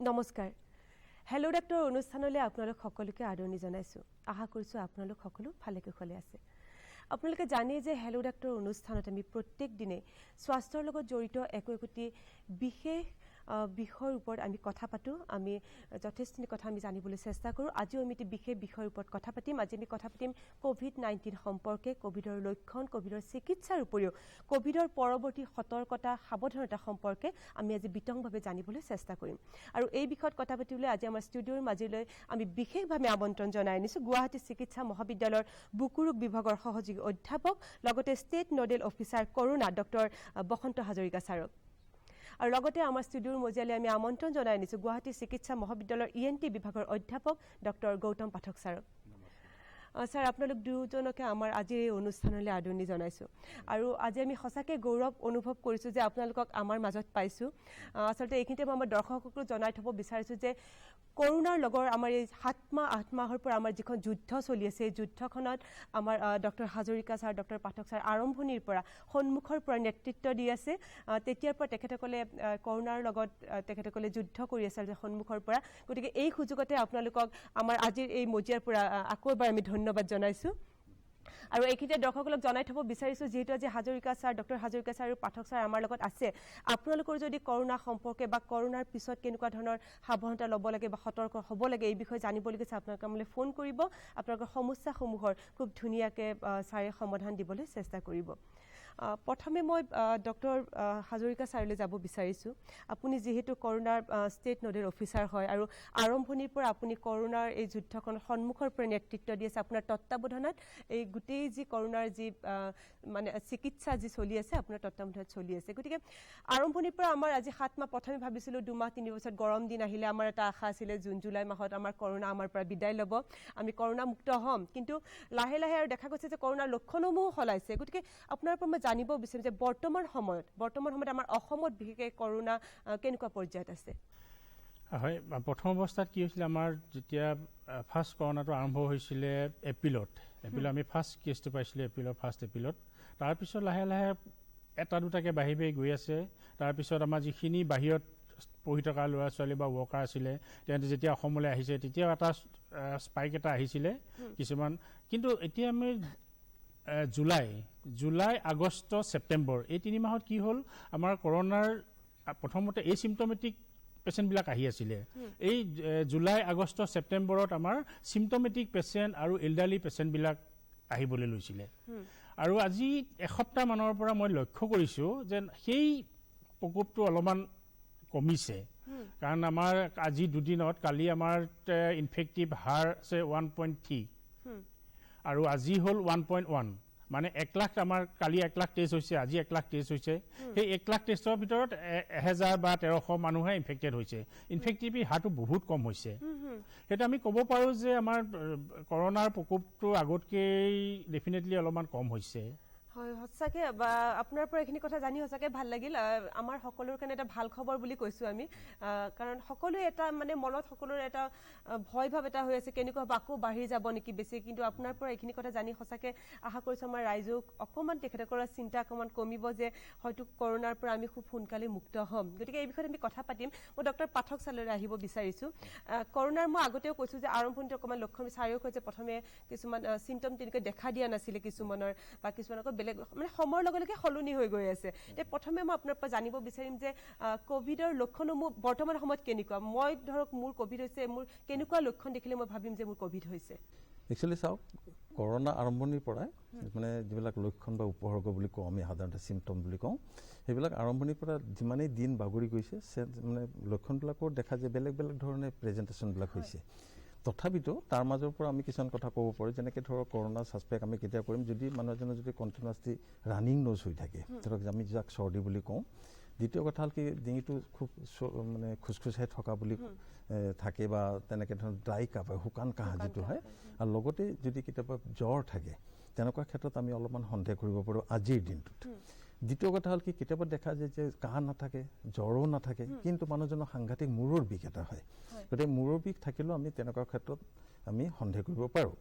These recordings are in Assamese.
নমস্কাৰ হেল্ল' ডাক্তৰ অনুষ্ঠানলৈ আপোনালোক সকলোকে আদৰণি জনাইছো আশা কৰিছো আপোনালোক সকলো ভালে কুশলে আছে আপোনালোকে জানে যে হেল্ল' ডাক্তৰ অনুষ্ঠানত আমি প্ৰত্যেক দিনে স্বাস্থ্যৰ লগত জড়িত একোটি বিশেষ বিষয়ৰ ওপৰত আমি কথা পাতো আমি যথেষ্টনি কথা আমি জানিবলৈ চেষ্টা কৰো আজিও আমি বিশেষ বিষয়ৰ ওপৰত কথা পাতিম আজি আমি কথা পাতিম কোভিড-19 সম্পৰ্কে কোভিডৰ লক্ষণ কোভিডৰ চিকিৎসাৰ উপৰিও কোভিডৰ পৰৱৰ্তী সতৰ্কতা সাৱধানতা সম্পৰ্কে আমি আজি বিতংভাৱে জানিবলৈ চেষ্টা কৰিম আৰু এই বিষয়ত কথা পাতিবলৈ আজি আমাৰ ষ্টুডিঅ'ৰ মাজলৈ আমি বিশেষভাৱে আমন্ত্ৰণ জনাই আনিছো গুৱাহাটী চিকিৎসা মহাবিদ্যালয়ৰ বুকু ৰোগ বিভাগৰ সহযোগী অধ্যাপক লগতে state nodal officer corona doctor Basanta Hazarika ছাৰক আৰু লগতে আমাৰ ষ্টুডিঅ'ৰ মজিয়ালৈ আমি আমন্ত্ৰণ জনাই আনিছো গুৱাহাটী চিকিৎসা মহাবিদ্যালয়ৰ ENT বিভাগৰ অধ্যাপক ডক্টৰ গৌতম পাঠক ছাৰক স্যাৰ আপোনালোক দুজনকে আমাৰ আজিৰ এই অনুষ্ঠানলৈ আদৰণি জনাইছো আৰু আজি আমি সঁচাকৈ গৌৰৱ অনুভৱ কৰিছো যে আপোনালোকক আমাৰ মাজত পাইছো আচলতে এইখিনিতে মই আমাৰ দৰ্শকসকলক জনাই থব বিচাৰিছো যে কৰোনাৰ লগৰ আমাৰ এই 7 মাহৰ পৰা আমাৰ যিখন যুদ্ধ চলি আছে এই যুদ্ধখনত আমাৰ ডক্টৰ হাজৰিকা ছাৰ ডক্টৰ পাঠক ছাৰ আৰম্ভণিৰ পৰা সন্মুখৰ পৰা নেতৃত্ব দি আছে তেতিয়াৰ পৰা তেখেতসকলে কৰোনাৰ লগত তেখেতসকলে যুদ্ধ কৰি আছে সন্মুখৰ পৰা গতিকে এই সুযোগতে আপোনালোকক আমাৰ আজিৰ এই মজিয়াৰ পৰা আকৌ এবাৰ আমি ধন্যবাদ জনাইছো আৰু এইখিনিতে দৰ্শকসকলক জনাই থব বিচাৰিছো যেহেতু আজি Hazarika sir doctor Hazarika sir আৰু পাঠক ছাৰ আমাৰ লগত আছে আপোনালোকৰ যদি কৰোনা সম্পৰ্কে বা কৰোনাৰ পিছত কেনেকুৱা ধৰণৰ সাৱধানতা ল'ব লাগে বা সতৰ্ক হ'ব লাগে এই বিষয়ে জানিবলৈ গেছে আপোনালোকে আমালৈ ফোন কৰিব আপোনালোকৰ সমস্যাসমূহৰ খুব ধুনীয়াকৈ ছাৰে সমাধান দিবলৈ চেষ্টা কৰিব প্ৰথমে মই ডক্টৰ হাজৰিকা ছাৰলৈ যাব বিচাৰিছো আপুনি যেহেতু কৰোনাৰ ষ্টেট নোডেল অফিচাৰ হয় আৰু আৰম্ভণিৰ পৰা আপুনি কৰোনাৰ এই যুদ্ধখন সন্মুখৰ পৰা নেতৃত্ব দি আছে আপোনাৰ তত্ত্বাৱধানত এই গোটেই যি কৰোনাৰ যি মানে চিকিৎসা যি চলি আছে আপোনাৰ তত্ত্বাৱধানত চলি আছে গতিকে আৰম্ভণিৰ পৰা আমাৰ আজি 7 মাহ প্ৰথমে ভাবিছিলো 2 মাহ 3 বছৰ গৰম দিন আহিলে আমাৰ এটা আশা আছিল জুন জুলাই মাহত আমাৰ কৰোনা আমাৰ পৰা বিদায় ল'ব আমি কৰোনা মুক্ত হ'ম কিন্তু লাহে লাহে আৰু দেখা গৈছে যে কৰোনাৰ লক্ষণসমূহ হলাইছে গতিকে আপোনাৰ পৰা মই জানিব বিচাৰিম যে বৰ্তমান সময়ত আমাৰ অসমত বিশেষকৈ কৰোনা কেনেকুৱা পৰ্যায়ত আছে হয় প্ৰথম অৱস্থাত কি হৈছিল আমাৰ যেতিয়া ফাৰ্ষ্ট কৰোনাটো আৰম্ভ হৈছিলে এপ্ৰিলত আমি ফাৰ্ষ্ট কেছটো পাইছিলোঁ ফাৰ্ষ্ট এপ্ৰিলত তাৰপিছত লাহে লাহে এটা দুটাকৈ বাঢ়ি বাঢ়ি গৈ আছে তাৰপিছত আমাৰ যিখিনি বাহিৰত পঢ়ি থকা ল'ৰা ছোৱালী বা ৱৰ্কাৰ আছিলে তেওঁলোকে যেতিয়া অসমলৈ আহিছে তেতিয়াও এটা স্পাইক এটা আহিছিলে কিছুমান কিন্তু এতিয়া আমি জুলাই আগষ্ট ছেপ্টেম্বৰ এই 3 মাহত কি হ'ল আমাৰ কৰোনাৰ প্ৰথমতে এই চিম্পটমেটিক পেচেণ্টবিলাক আহি আছিলে এই জুলাই আগষ্ট ছেপ্টেম্বৰত আমাৰ চিম্পটমেটিক পেচেণ্ট আৰু এল্ডাৰলি পেচেণ্টবিলাক আহিবলৈ লৈছিলে আৰু আজি এসপ্তাহ মানৰ পৰা মই লক্ষ্য কৰিছোঁ যে সেই প্ৰকোপটো অলপমান কমিছে কাৰণ আমাৰ আজি দুদিনত কালি আমাৰ ইনফেক্টিভ হাৰ আছে 1.3 আৰু আজি হ'ল 1.1 মানে 1 লাখ আমাৰ কালি 1 লাখ টেষ্ট হৈছে আজি 1 লাখ টেষ্ট হৈছে সেই 1 লাখ টেষ্টৰ ভিতৰত 1000 বা 1300 মানুহে ইনফেক্টেড হৈছে ইনফেক্টিভিটি হাৰটো বহুত কম হৈছে সেইটো আমি ক'ব পাৰোঁ যে আমাৰ কৰোনাৰ প্ৰকোপটো আগতকৈ ডেফিনেটলি অলপমান কম হৈছে হয় সঁচাকৈ বা আপোনাৰ পৰা এইখিনি কথা জানি সঁচাকৈ ভাল লাগিল আমাৰ সকলোৰ কাৰণে এটা ভাল খবৰ বুলি কৈছোঁ আমি কাৰণ সকলোৱে এটা মানে মনত সকলোৰে এটা ভয় ভাৱ এটা হৈ আছে কেনেকুৱা হ'ব আকৌ বাঢ়ি যাব নেকি বেছি কিন্তু আপোনাৰ পৰা এইখিনি কথা জানি সঁচাকৈ আশা কৰিছোঁ আমাৰ ৰাইজক অকণমান তেখেতসকলৰ চিন্তা অকণমান কমিব যে হয়তো কৰোনাৰ পৰা আমি খুব সোনকালে মুক্ত হ'ম গতিকে এই বিষয়ত আমি কথা পাতিম মই ডক্টৰ পাঠক ছাৰলৈ আহিব বিচাৰিছোঁ কৰোনাৰ মই আগতেও কৈছোঁ যে আৰম্ভণিতে অকণমান লক্ষণ ছাৰেও কৈছে প্ৰথমে কিছুমান চিম্পটম তেনেকৈ দেখা দিয়া নাছিলে কিছুমানৰ বা কিছুমান আকৌ বেলেগ মানে সময়ৰ লগে লগে সলনি হৈ গৈ আছে প্ৰথমে মই আপোনাৰ পৰা জানিব বিচাৰিম যে কোভিডৰ লক্ষণসমূহ বৰ্তমান সময়ত কেনেকুৱা মই ধৰক মোৰ কোভিড হৈছে মোৰ কেনেকুৱা লক্ষণ দেখিলে মই ভাবিম যে মোৰ কোভিড হৈছে একচুৱেলি চাওক কৰোনা আৰম্ভণিৰ পৰাই মানে যিবিলাক লক্ষণ বা উপসৰ্গ বুলি কওঁ আমি সাধাৰণতে চিম্পটম বুলি কওঁ সেইবিলাক আৰম্ভণিৰ পৰা যিমানেই দিন বাগৰি গৈছে মানে লক্ষণবিলাকৰ দেখা যায় বেলেগ বেলেগ ধৰণে প্ৰেজেণ্টেশ্যনবিলাক হৈছে তথাপিতো তাৰ মাজৰ পৰা আমি কিছুমান কথা ক'ব পাৰোঁ যেনেকৈ ধৰক কৰোনা ছাছপেক্ট আমি কেতিয়া কৰিম যদি মানুহ এজনৰ যদি কণ্টিনিউৱাছলি ৰানিং ন'জ হৈ থাকে ধৰক আমি যাক চৰ্দি বুলি কওঁ দ্বিতীয় কথা হ'ল কি ডিঙিটো খুব মানে খোজখোজাই থকা বুলি থাকে বা তেনেকৈ ধৰণৰ ড্ৰাই কাপ হয় শুকান কাহ যিটো হয় আৰু লগতে যদি কেতিয়াবা জ্বৰ থাকে তেনেকুৱা ক্ষেত্ৰত আমি অলপমান সন্দেহ কৰিব পাৰোঁ আজিৰ দিনটোত দ্বিতীয় কথা হ'ল কি কেতিয়াবা দেখা যায় যে কাহ নাথাকে জ্বৰো নাথাকে কিন্তু মানুহজনৰ সাংঘাতিক মূৰৰ বিষ এটা হয় গতিকে মূৰৰ বিষ থাকিলেও আমি তেনেকুৱা ক্ষেত্ৰত আমি সন্দেহ কৰিব পাৰোঁ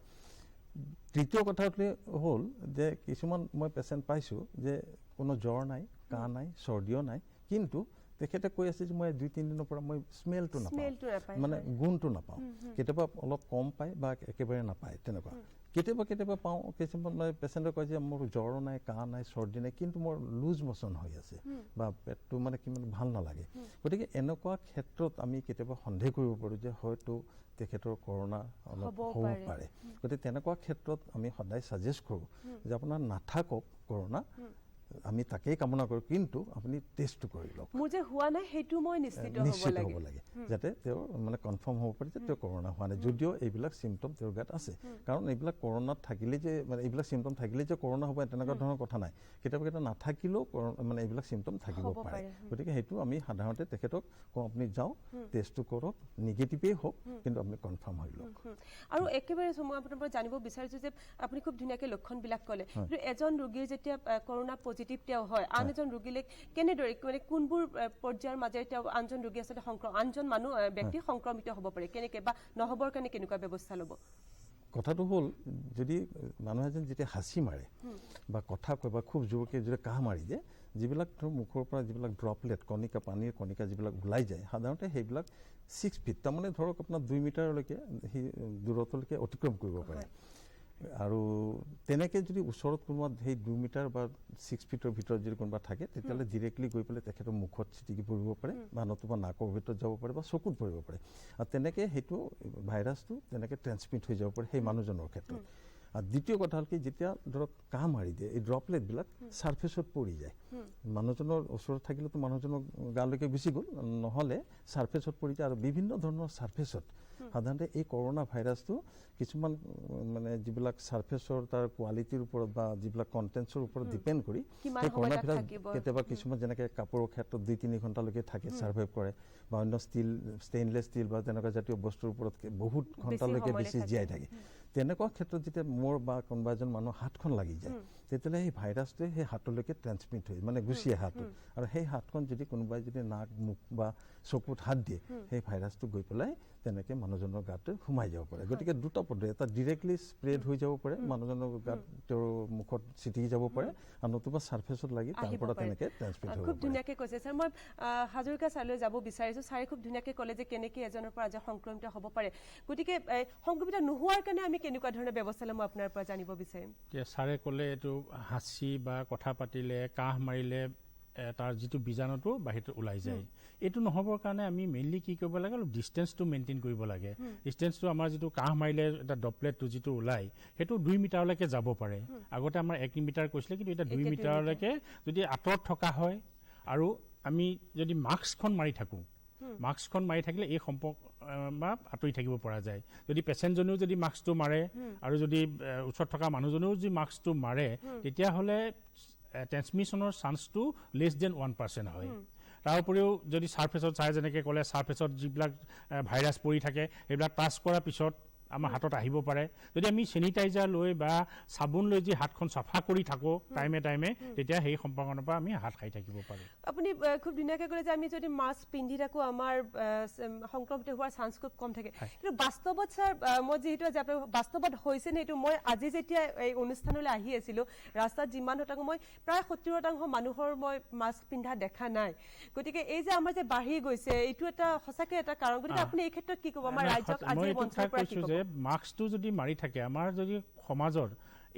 তৃতীয় কথাটো হ'ল যে কিছুমান মই পেচেণ্ট পাইছোঁ যে কোনো জ্বৰ নাই কাহ নাই চৰ্দিও নাই কিন্তু তেখেতে কৈ আছে যে মই 2-3 দিনৰ পৰা মই স্মেলটো নাপাওঁ, মানে গুণটো নাপাওঁ, কেতিয়াবা অলপ কম পায় বা একেবাৰে নাপায় তেনেকুৱা, কেতিয়াবা পাওঁ। কিছুমান মানে পেচেণ্টে কয় যে মোৰ জ্বৰ নাই, কাহ নাই, চৰ্দি নাই, কিন্তু মোৰ লুজ মচন হৈ আছে বা পেটটো মানে কিমান ভাল নালাগে। গতিকে এনেকুৱা ক্ষেত্ৰত আমি কেতিয়াবা সন্দেহ কৰিব পাৰোঁ যে হয়তো তেখেতৰ কৰোণা অলপ হ'ব পাৰে। গতিকে তেনেকুৱা ক্ষেত্ৰত আমি সদায় ছাজেষ্ট কৰোঁ যে আপোনাৰ নাথাকক কৰোণা, আমি তাকেই কামনা কৰোঁ, কিন্তু আপুনি টেষ্টটো কৰি লওক। মোৰ যে হোৱা নাই সেইটো মই নিশ্চিত হ'ব লাগে, যাতে তেওঁৰ মানে কনফাৰ্ম হ'ব পাৰে যে তেওঁৰ কৰোণা হোৱা নাই, যদিও এইবিলাক চিমটম তেওঁৰ গাত আছে। কাৰণ এইবিলাক কৰোণাত থাকিলে যে মানে এইবিলাক চিমটম থাকিলে যে কৰোণা হ'ব তেনেকুৱা ধৰণৰ কথা নাই, কেতিয়াবা নাথাকিলেও মানে এইবিলাক চিমটম থাকিব পাৰে। গতিকে সেইটো আমি সাধাৰণতে তেখেতক কওঁ আপুনি যাওক, টেষ্টটো কৰক, নিগেটিভেই হওক, কিন্তু আপুনি কনফাৰ্ম হৈ লওক। আৰু একেবাৰে মই আপোনাৰ পৰা জানিব বিচাৰিছোঁ যে আপুনি খুব ধুনীয়াকৈ লক্ষণবিলাক ক'লে, কিন্তু এজন ৰোগীৰ যেতিয়া কৰোণা পজিটিভ তেওঁ হয়, আন এজন ৰোগীলৈ কেনেদৰে মানে কোনবোৰ পৰ্যায়ৰ মাজেৰে তেওঁ আনজন ৰোগী আচলতে আনজন ব্যক্তি সংক্ৰমিত হ'ব পাৰে, কেনেকৈ বা নহ'বৰ কাৰণে কেনেকুৱা ব্যৱস্থা ল'ব? কথাটো হ'ল, যদি মানুহ এজন যেতিয়া হাঁচি মাৰে বা কথা কয় বা খুব জোৰকৈ যদি কাহ মাৰি দিয়ে, যিবিলাক ধৰক মুখৰ পৰা যিবিলাক ড্ৰপলেট কণিকা, পানীৰ কণিকা যিবিলাক ওলাই যায়, সাধাৰণতে সেইবিলাক 6 ফিট, তাৰমানে ধৰক আপোনাৰ 2 মিটাৰলৈকে সেই দূৰত্বলৈকে অতিক্ৰম কৰিব পাৰে। আৰু তেনেকৈ যদি ওচৰত কোনোবা সেই 2 মিটাৰ বা 6 ফিটৰ ভিতৰত যদি কোনোবা থাকে, তেতিয়াহ'লে ডিৰেক্টলি গৈ পেলাই তেখেতৰ মুখত ছিটিকি পৰিব পাৰে বা নতুবা নাকৰ ভিতৰত যাব পাৰে বা চকুত পৰিব পাৰে। আৰু তেনেকৈ সেইটো ভাইৰাছটো তেনেকৈ ট্ৰেন্সমিট হৈ যাব পাৰে সেই মানুহজনৰ ক্ষেত্ৰত। আৰু দ্বিতীয় কথা হ'ল কি, যেতিয়া ধৰক কাহ মাৰি দিয়ে, এই ড্ৰপলেটবিলাক ছাৰ্ফেচত পৰি যায়, মানুহজনৰ ওচৰত থাকিলেতো মানুহজনৰ গালৈকে গুচি গ'ল, নহ'লে ছাৰ্ফেচত পৰি যায়। আৰু বিভিন্ন ধৰণৰ ছাৰ্ফেচত সাধাৰণতে এই কৰোণা ভাইৰাছটো কিছুমান মানে যিবিলাক ছাৰ্ফেচৰ তাৰ কোৱালিটিৰ ওপৰত বা যিবিলাক কণ্টেণ্টছৰ ওপৰত ডিপেণ্ড কৰি সেই কৰোণা ভাইৰাছ কেতিয়াবা কিছুমান যেনেকৈ কাপোৰৰ ক্ষেত্ৰত 2-3 ঘণ্টালৈকে থাকে, ছাৰ্ভাইভ কৰে, বা অন্য ষ্টেইনলেছ ষ্টীল বা তেনেকুৱা জাতীয় বস্তুৰ ওপৰত বহুত ঘণ্টালৈকে বেছি জীয়াই থাকে। তেনেকুৱা ক্ষেত্ৰত যেতিয়া মোৰ বা কোনোবা এজন মানুহৰ হাতখন লাগি যায়, তেতিয়াহ'লে সেই ভাইৰাছটোৱে সেই হাতলৈকে ট্ৰেন্সমিট হৈ মানে গুচি আহে হাতটো, আৰু সেই হাতখন যদি কোনোবাই যদি নাক, মুখ বা চকুত হাত দিয়ে, সেই ভাইৰাছটো গৈ পেলাই তেনেকৈ মানুহজনৰ গাতে সোমাই যাব পাৰে। গতিকে দুটা পদ্ধতি, এটা ডিৰেক্টলি স্প্ৰেড হৈ যাব পাৰে, মানুহজনৰ গাত তেওঁৰ মুখত ছিটিকি যাব পাৰে, আৰু নতুবা ছাৰ্ফেচত লাগি তাৰ পৰা তেনেকৈ ট্ৰেন্সমিট হ'ব পাৰে। খুব ধুনীয়াকৈ কৈছে ছাৰ। মই হাজৰিকা ছাৰলৈ যাব বিচাৰিছোঁ। ছাৰে খুব ধুনীয়াকৈ ক'লে যে কেনেকৈ এজনৰ পৰা এজন সংক্ৰমিত হ'ব পাৰে। গতিকে সংক্ৰমিত নোহোৱাৰ কাৰণে আমি কেনেকুৱা ধৰণৰ ব্যৱস্থা ল'ম আপোনাৰ পৰা জানিব বিচাৰিম। এতিয়া ছাৰে ক'লে এইটো হাঁচি বা কথা পাতিলে, কাহ মাৰিলে তাৰ যিটো বীজাণুটো বাহিৰত ওলাই যায়, এইটো নহ'বৰ কাৰণে আমি মেইনলি কি কৰিব লাগে, অলপ ডিষ্টেঞ্চটো মেইনটেইন কৰিব লাগে। ডিষ্টেঞ্চটো আমাৰ যিটো কাহ মাৰিলে এটা ড্ৰপলেটটো যিটো ওলাই, সেইটো 2 মিটাৰলৈকে যাব পাৰে। আগতে আমাৰ 1 মিটাৰ কৈছিলে, কিন্তু এতিয়া 2 মিটাৰলৈকে যদি আঁতৰত থকা হয়, আৰু আমি যদি মাস্কখন মাৰি থাকোঁ, মাস্কখন মাৰি থাকিলে এই সম্পৰ্ক বা আঁতৰি থাকিব পৰা যায়। যদি পেচেণ্টজনেও যদি মাস্কটো মাৰে আৰু যদি ওচৰত থকা মানুহজনেও যদি মাস্কটো মাৰে, তেতিয়াহ'লে ট্ৰেন্সমিশ্যনৰ চান্সটো <1% হয়। তাৰ উপৰিও যদি ছাৰ্ফেচত চাই, যেনেকৈ ক'লে ছাৰ্ফেচত যিবিলাক ভাইৰাছ পৰি থাকে, সেইবিলাক টাচ কৰাৰ পিছত আমাৰ হাতত আহিব পাৰে। যদি আমি চেনিটাইজাৰ লৈ বা চাবোন লৈ যদি হাতখন চাফা কৰি থাকোঁ টাইমে টাইমে, তেতিয়া সেই সম্পৰ্কৰ পৰা আমি হাত সাৰি থাকিব পাৰোঁ। আপুনি খুব ধুনীয়াকৈ ক'লে যে আমি যদি মাস্ক পিন্ধি থাকোঁ, আমাৰ সংক্ৰমিত হোৱাৰ চান্স খুব কম থাকে। কিন্তু বাস্তৱত ছাৰ, মই যিহেতু আজি আপোনাৰ বাস্তৱত হৈছে নে এইটো, মই আজি যেতিয়া এই অনুষ্ঠানলৈ আহি আছিলোঁ, ৰাস্তাত যিমান শতাংশ, মই প্ৰায় 70% মানুহৰ মই মাস্ক পিন্ধা দেখা নাই। গতিকে এই যে আমাৰ যে বাঢ়ি গৈছে, এইটো এটা সঁচাকৈ এটা কাৰণ। গতিকে আপুনি এই ক্ষেত্ৰত কি ক'ব, আমাৰ ৰাজ্যক আজি মঞ্চৰ পৰা কি ক'ব? মাস্কটো যদি মাৰি থাকে, আমাৰ যদি সমাজৰ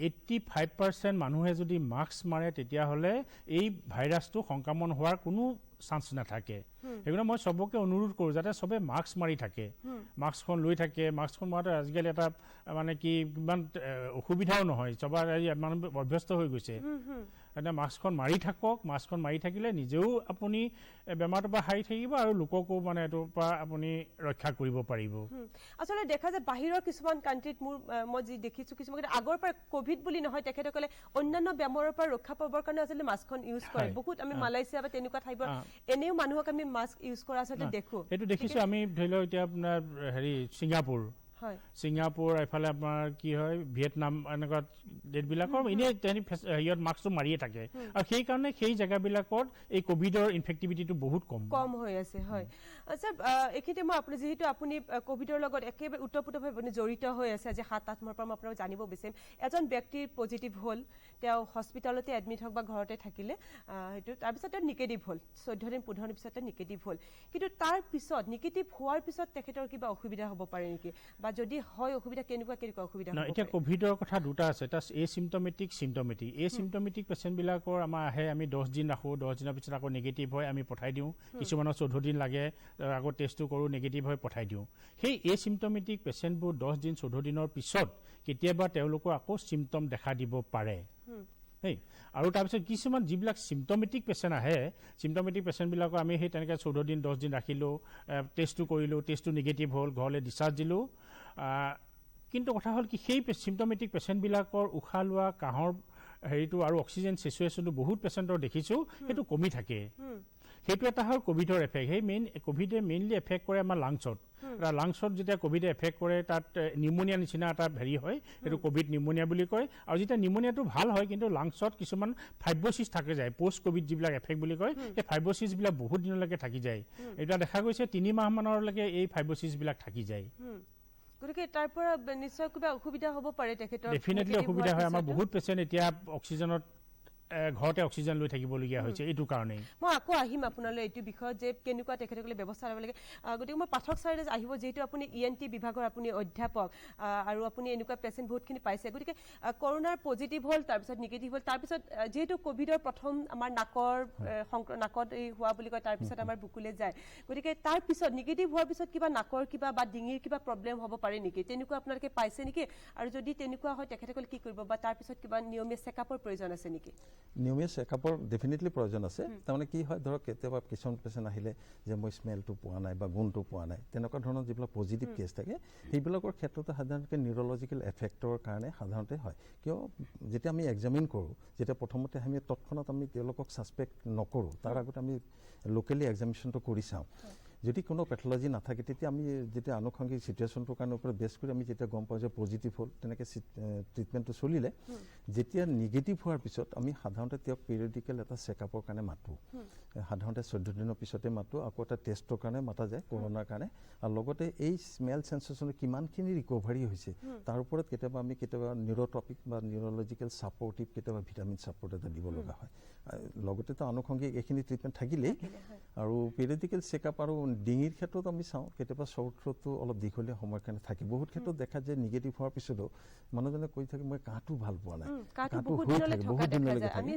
85% মানুহে যদি মাস্ক মাৰে, তেতিয়াহ'লে এই ভাইৰাছটো সংক্ৰমণ হোৱাৰ কোনো চান্স নাথাকে। সেইকাৰণে মই চবকে অনুৰোধ কৰোঁ যাতে চবে মাস্ক মাৰি থাকে, মাস্কখন লৈ থাকে। মাস্কখন মাৰোঁতে আজিকালি এটা মানে কি ইমান অসুবিধাও নহয়, চবৰ মানুহ অভ্যস্ত হৈ গৈছে। এতিয়া মাস্কখন মাৰি থাকক, মাস্কখন মাৰি থাকিলে নিজেও আপুনি বেমাৰটোৰ পৰা সাৰি থাকিব আৰু লোককো মানে এইটোৰ পৰা আপুনি ৰক্ষা কৰিব পাৰিব। আচলতে দেখা যায় বাহিৰৰ কিছুমান কাণ্ট্ৰিত মই যি দেখিছোঁ, কিছুমান আগৰ পৰা ক'ভিড বুলি নহয়, তেখেতসকলে অন্যান্য বেমাৰৰ পৰা ৰক্ষা পাবৰ কাৰণে আচলতে মাস্কখন ইউজ কৰে। বহুত আমি মালয়েছিয়া বা তেনেকুৱা ঠাইবোৰ এনেও মানুহক আমি মাস্ক ইউজ কৰা আচলতে দেখোঁ। সেইটো দেখিছোঁ আমি, ধৰি লওক এতিয়া আপোনাৰ ছিংগাপুৰ, হয় ছিংগাপুৰ এফালে আপোনাৰ কি হয় ভিয়েটনাম এনেকুৱা ডেটবিলাকৰ এনেই তেহেঁতি হেৰিয়ত মাস্কটো মাৰিয়ে থাকে আৰু সেইকাৰণে সেই জেগাবিলাকত এই ক'ভিডৰ ইনফেক্টিভিটিটো বহুত কম হৈ আছে হয় স্যাৰ এইখিনিতে মই আপুনি যিহেতু আপুনি ক'ভিডৰ লগত একেবাৰে ওতঃপ্ৰোতভাৱে আপুনি জড়িত হৈ আছে আজি 7-8 মাহৰ পৰা মই আপোনাক জানিব বিচাৰিম এজন ব্যক্তিৰ পজিটিভ হ'ল তেওঁ হস্পিটেলতে এডমিট হওক বা ঘৰতে থাকিলে সেইটো তাৰপিছত তেওঁ নিগেটিভ হ'ল 14 দিন 15 দিন পিছতে নিগেটিভ হ'ল কিন্তু তাৰ পিছত নিগেটিভ হোৱাৰ পিছত তেখেতৰ কিবা অসুবিধা হ'ব পাৰে নেকি বা যদি হয় অসুবিধা কেনেকুৱা অসুবিধা হ'ব এতিয়া ক'ভিডৰ কথা দুটা আছে এটা এচিম্পটমেটিক পেচেণ্টবিলাকৰ আমাৰ আহে আমি 10 দিন ৰাখোঁ 10 দিনৰ পিছত আকৌ নিগেটিভ হয় আমি পঠাই দিওঁ কিছুমানৰ 14 দিন লাগে আকৌ টেষ্টটো কৰোঁ নিগেটিভ হয় পঠাই দিওঁ সেই এচিম্পটমেটিক পেচেণ্টবোৰ 10 দিন 14 দিনৰ পিছত কেতিয়াবা তেওঁলোকৰ আকৌ চিম্পটম দেখা দিব পাৰে সেই আৰু তাৰপিছত কিছুমান যিবিলাক চিম্পটমেটিক পেচেণ্ট আহে চিম্পটমেটিক পেচেণ্টবিলাকক আমি সেই তেনেকৈ 14 দিন 10 দিন ৰাখিলোঁ টেষ্টটো কৰিলোঁ টেষ্টটো নিগেটিভ হ'ল ঘৰলৈ ডিছচাৰ্জ দিলোঁ কিন্তু কথা হ'ল কি সেই চিম্পটমেটিক পেচেণ্টবিলাকৰ উশাহ লোৱা কাহৰ হেৰিটো আৰু অক্সিজেন চিচুৱেশ্যনটো বহুত পেচেণ্টৰ দেখিছোঁ সেইটো কমি থাকে সেইটো এটা হ'ল ক'ভিডৰ এফেক্ট সেই ক'ভিডে মেইনলি এফেক্ট কৰে আমাৰ লাংছত যেতিয়া ক'ভিডে এফেক্ট কৰে তাত নিউমনিয়া নিচিনা এটা হেৰি হয় সেইটো ক'ভিড নিউমনিয়া বুলি কয় আৰু যেতিয়া নিউমনিয়াটো ভাল হয় কিন্তু লাংছত কিছুমান ফাইব্ৰচিছ থাকি যায় পষ্ট ক'ভিড যিবিলাক এফেক্ট বুলি কয় সেই ফাইব্ৰচিছবিলাক বহুত দিনলৈকে থাকি যায় এটা দেখা গৈছে 3 মাহমানলৈকে এই ফাইব্ৰচিছবিলাক থাকি যায় গতিকে তাৰ পৰা নিশ্চয় কিবা অসুবিধা হ'ব পাৰে তেখেতৰ ডেফিনেটলি অসুবিধা হয় আমাৰ বহুত পেচেণ্ট এতিয়া অক্সিজেনত ঘৰতে অক্সিজেন লৈ থাকিবলগীয়া হৈছে এইটো কাৰণেই মই আকৌ আহিম আপোনালৈ এইটো বিষয়ত যে কেনেকুৱা তেখেতসকলে ব্যৱস্থা ল'ব লাগে গতিকে মই পাঠক ছাৰে আহিব যিহেতু আপুনি ENT বিভাগৰ আপুনি অধ্যাপক আৰু আপুনি এনেকুৱা পেচেণ্ট বহুতখিনি পাইছে গতিকে কৰোনাৰ পজিটিভ হ'ল তাৰপিছত নিগেটিভ হ'ল তাৰপিছত যিহেতু ক'ভিডৰ প্ৰথম আমাৰ নাকত এই হোৱা বুলি কয় তাৰপিছত আমাৰ বুকুলে যায় গতিকে তাৰপিছত নিগেটিভ হোৱাৰ পিছত কিবা নাকৰ কিবা বা ডিঙিৰ কিবা প্ৰব্লেম হ'ব পাৰে নেকি তেনেকুৱা আপোনালোকে পাইছে নেকি আৰু যদি তেনেকুৱা হয় তেখেতসকলে কি কৰিব বা তাৰপিছত কিবা নিয়মীয়া চেকআপৰ প্ৰয়োজন আছে নেকি নিয়মীয়া চেকআপৰ ডেফিনেটলি প্ৰয়োজন আছে তাৰমানে কি হয় ধৰক কেতিয়াবা কিছুমান পেচেণ্ট আহিলে যে মই স্মেলটো পোৱা নাই বা গুণটো পোৱা নাই তেনেকুৱা ধৰণৰ যিবিলাক পজিটিভ কেছ থাকে সেইবিলাকৰ ক্ষেত্ৰতে সাধাৰণতে নিউৰলজিকেল এফেক্টৰ কাৰণে সাধাৰণতে হয় কিয় যেতিয়া আমি এক্সামিন কৰোঁ যেতিয়া প্ৰথমতে আমি তৎক্ষণাত আমি তেওঁলোকক ছাছপেক্ট নকৰোঁ তাৰ আগতে আমি লোকেলি এক্সামিনেশ্যনটো কৰি চাওঁ যদি কোনো পেথলজি নাথাকে তেতিয়া আমি যেতিয়া আনুষংগিক চিটুৱেশ্যনটোৰ কাৰণে ওপৰত বেছ কৰি আমি যেতিয়া গম পাওঁ যে পজিটিভ হ'ল তেনেকৈ ট্ৰিটমেণ্টটো চলিলে যেতিয়া নিগেটিভ হোৱাৰ পিছত আমি সাধাৰণতে তেওঁক পিৰিয়ডিকেল এটা চেকআপৰ কাৰণে মাতোঁ সাধাৰণতে 14 দিনৰ পিছতে মাতোঁ আকৌ এটা টেষ্টৰ কাৰণে মাতা যায় কৰোণাৰ কাৰণে আৰু লগতে এই স্মেল চেঞ্চেশ্যনৰ কিমানখিনি ৰিকভাৰী হৈছে তাৰ ওপৰত কেতিয়াবা নিউৰটপিক বা নিউৰলজিকেল ছাপৰ্টিভ কেতিয়াবা ভিটামিন ছাপৰ্ট এটা দিব লগা হয় লগতেতো আনুষংগিক এইখিনি ট্ৰিটমেণ্ট থাকিলেই আৰু পিৰিয়ডিকেল চেকআপ আৰু ডিঙিৰ ক্ষেত্ৰত আমি চাওঁ কেতিয়াবা চৰ্ট থ্ৰ'টটো অলপ দীঘলীয়া সময়ৰ কাৰণে থাকে বহুত ক্ষেত্ৰত দেখা যায় নিগেটিভ হোৱাৰ পিছতো মানুহজনে কৈ থাকে মই কাহটো ভাল পোৱা নাই কাহটো হৈ থাকে বহুত দিনলৈকে থাকে